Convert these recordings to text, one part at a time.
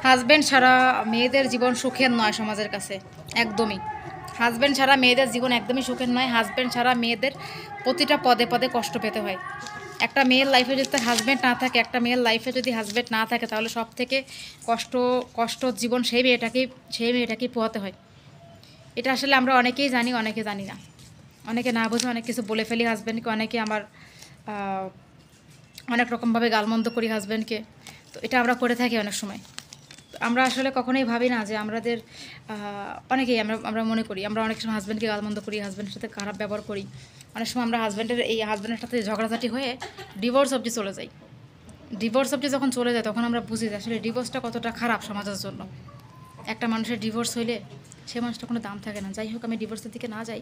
Husband ছাড়া মেয়েদের জীবন সুখের নয় সমাজের কাছে, একদমই। হাজব্যান্ড ছাড়া মেয়েদের জীবন একদমই সুখের নয়। হাজব্যান্ড ছাড়া মেয়েদের প্রতিটা পদে পদে কষ্ট পেতে হয়। একটা মেয়ের লাইফে যদি তার হাজব্যান্ড না থাকে, একটা মেয়ের লাইফে যদি হাজব্যান্ড না থাকে, তাহলে সব থেকে কষ্ট কষ্ট জীবন সেই মেয়েটাকেই পোহাতে হয়। এটা আসলে আমরা অনেকেই জানি, অনেকে জানি না। অনেকে না বুঝে অনেক কিছু বলে ফেলি হাজব্যান্ডকে, অনেকে আমার অনেক রকমভাবে গালমন্দ করি হাজব্যান্ডকে। তো এটা আমরা করে থাকি অনেক সময়। আমরা আসলে কখনোই ভাবি না যে আমাদের অনেকেই আমরা মনে করি আমরা অনেক সময় হাজব্যান্ডকে গালমন্দ করি, হাজব্যান্ডের সাথে খারাপ ব্যবহার করি। অনেক সময় আমরা হাজব্যান্ডের সাথে ঝগড়াঝাটি হয়ে ডিভোর্স অবধি চলে যাই। ডিভোর্স অবধি যখন চলে যায় তখন আমরা বুঝি যে আসলে ডিভোর্সটা কতটা খারাপ সমাজের জন্য। একটা মানুষের ডিভোর্স হইলে সে মানুষটা কোনো দাম থাকে না। যাই হোক, আমি ডিভোর্সের দিকে না যাই,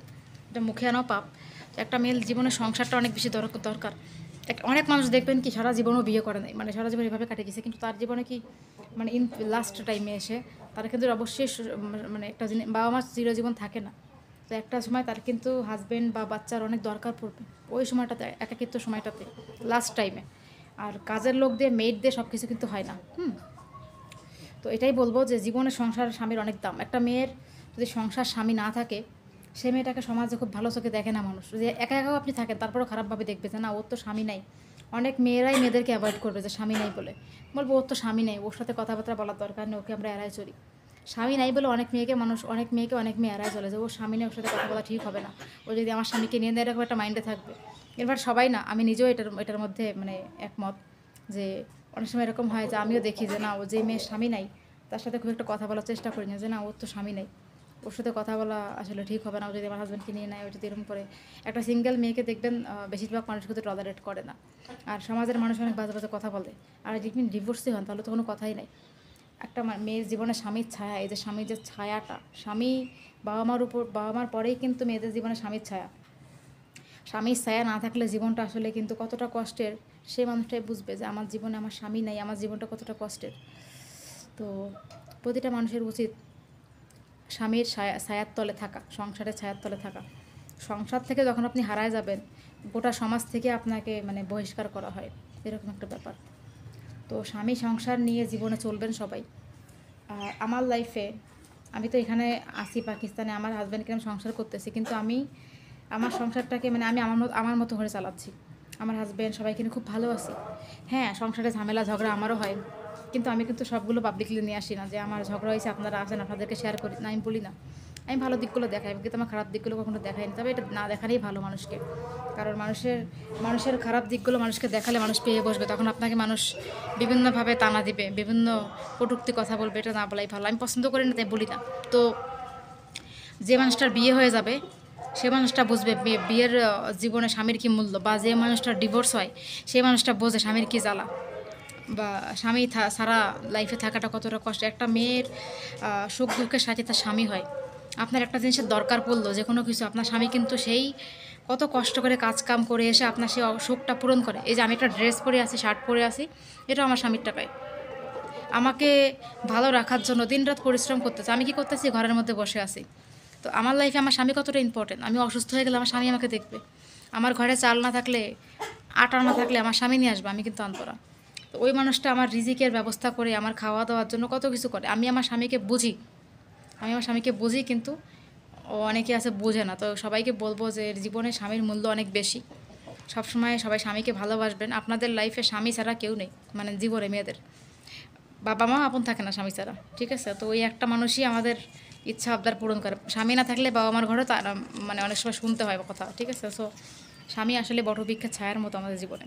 এটা মুখে আনাও পাপ। তো একটা মেয়ের জীবনে সংসারটা অনেক বেশি দরকার। অনেক মানুষ দেখবেন কি সারা জীবনও বিয়ে করে নাই, মানে সারা জীবন এভাবে কাটে গেছে, কিন্তু তার জীবনে কি মানে লাস্ট টাইমে এসে তার কিন্তু অবশ্যই মানে একটা জিনিস, বাবা মা চিরজীবন থাকে না। তো একটা সময় তার কিন্তু হাজব্যান্ড বা বাচ্চার অনেক দরকার পড়বে ওই সময়টাতে, একাকিত্ব সময়টাতে, লাস্ট টাইমে। আর কাজের লোক দিয়ে, মেড দিয়ে সব কিছু কিন্তু হয় না। তো এটাই বলবো যে জীবনে সংসার স্বামীর অনেক দাম। একটা মেয়ের যদি সংসার স্বামী না থাকে, সে মেয়েটাকে সমাজে খুব ভালো চোখে দেখে না মানুষ। যদি একা একাও আপনি থাকেন তারপরেও খারাপভাবে দেখবে যে না, ওর তো স্বামী নাই। অনেক মেয়েরাই মেয়েদেরকে অ্যাভয়েড করবে যে স্বামী নাই বলে। বলবো ওর তো স্বামী নেই, ওর সাথে কথাবার্তা বলার দরকার নেই, ওকে আমরা এড়াই চলি। স্বামী নাই বলে অনেক মেয়ে এড়াই চলে যে ওর স্বামী নেই, ওর সাথে কথা বলা ঠিক হবে না, ও যদি আমার স্বামীকে নিয়ে নেয়, এরকম একটা মাইন্ডে থাকবে। এবার সবাই না, আমি নিজেও এটার মধ্যে মানে একমত যে অনেক সময় এরকম হয় যে আমিও দেখি যে না, ও যে মেয়ের স্বামী নাই তার সাথে খুব একটা কথা বলার চেষ্টা করি না, যে না ওর তো স্বামী নেই, ওর সাথে কথা বলা আসলে ঠিক হবে না। ও যদি আমার হাজব্যান্ডকে নিয়ে নেয়, ও যদি এরকম করে। একটা সিঙ্গেল মেয়েকে দেখবেন বেশিরভাগ মানুষ কিন্তু টলারেট করে না, আর সমাজের মানুষ অনেক বাজে বাজে কথা বলে। আর যদি ডিভোর্সই হন তাহলে তো কোনো কথাই নাই। একটা মেয়ের জীবনে স্বামীর ছায়া, এই যে স্বামীর যে ছায়াটা, স্বামী বাবা মার পরেই কিন্তু মেয়েদের জীবনে স্বামীর ছায়া। স্বামীর ছায়া না থাকলে জীবনটা আসলে কিন্তু কতটা কষ্টের, সেই মানুষটাই বুঝবে যে আমার জীবনে আমার স্বামী নাই, আমার জীবনটা কতটা কষ্টের। তো প্রতিটা মানুষের উচিত স্বামীর ছায়ার তলে থাকা, সংসারের ছায়ার তলে থাকা। সংসার থেকে যখন আপনি হারায় যাবেন, গোটা সমাজ থেকে আপনাকে মানে বহিষ্কার করা হয়, এরকম একটা ব্যাপার। তো স্বামী সংসার নিয়ে জীবনে চলবেন সবাই। আর আমার লাইফে, আমি তো এখানে আসি পাকিস্তানে, আমার হাজব্যান্ডকে আমি সংসার করতেছি, কিন্তু আমি আমার সংসারটাকে মানে আমি আমার মতো করে চালাচ্ছি। আমার হাজব্যান্ড সবাইকে নিয়ে খুব ভালো আছি। হ্যাঁ, সংসারে ঝামেলা ঝগড়া আমারও হয়, কিন্তু আমি কিন্তু সবগুলো পাবলিকলি নিয়ে আসি না যে আমার ঝগড়া হয়েছে, আপনারা আসেন, আপনাদেরকে শেয়ার করি না, আমি বলি না। আমি ভালো দিকগুলো দেখাই, কিন্তু আমার খারাপ দিকগুলো কখনো দেখাইনি। তবে এটা না দেখালেই ভালো মানুষকে, কারণ মানুষের খারাপ দিকগুলো মানুষকে দেখালে মানুষ পেয়ে বসবে, তখন আপনাকে মানুষ বিভিন্নভাবে তানা দিবে, বিভিন্ন কটূক্তি কথা বলবে, এটা না বলাই ভালো। আমি পছন্দ করি না, তাই বলি না। তো যে মানুষটার বিয়ে হয়ে যাবে সে মানুষটা বুঝবে বিয়ের জীবনে স্বামীর কী মূল্য, বা যে মানুষটার ডিভোর্স হয় সেই মানুষটা বোঝে স্বামীর কী জ্বালা, বা স্বামী সারা লাইফে থাকাটা কতটা কষ্ট। একটা মেয়ের সুখ দুঃখের সাথে তার স্বামী হয়। আপনার একটা জিনিসের দরকার পড়লো, যে কোনো কিছু, আপনার স্বামী কিন্তু সেই কত কষ্ট করে কাজ কাম করে এসে আপনার সেই সুখটা পূরণ করে। এই যে আমি একটা ড্রেস পরে আসি, শার্ট পরে আসি, এটা আমার স্বামীর টাকায়। আমাকে ভালো রাখার জন্য দিনরাত পরিশ্রম করতেছে, আমি কি করতেছি, ঘরের মধ্যে বসে আছি। তো আমার লাইফে আমার স্বামী কতটা ইম্পর্টেন্ট। আমি অসুস্থ হয়ে গেলে আমার স্বামী আমাকে দেখবে। আমার ঘরে চাল না থাকলে, আটা না থাকলে আমার স্বামী নিয়ে আসবে, আমি কিন্তু আনবো না। তো ওই মানুষটা আমার রিজিকের ব্যবস্থা করে, আমার খাওয়া দাওয়ার জন্য কত কিছু করে। আমি আমার স্বামীকে বুঝি, কিন্তু অনেকে আছে বোঝে না। তো সবাইকে বলবো যে জীবনে স্বামীর মূল্য অনেক বেশি। সবসময় সবাই স্বামীকে ভালোবাসবেন। আপনাদের লাইফে স্বামী ছাড়া কেউ নেই, মানে জীবনে মেয়েদের বাবা মা আপন থাকে না স্বামী ছাড়া, ঠিক আছে? তো ওই একটা মানুষই আমাদের ইচ্ছা আবদার পূরণ করে। স্বামী না থাকলে বাবা মার ঘরে তার মানে অনেক সময় শুনতে হয় কথা, ঠিক আছে? সো স্বামী আসলে বটবৃক্ষের ছায়ার মতো আমাদের জীবনে।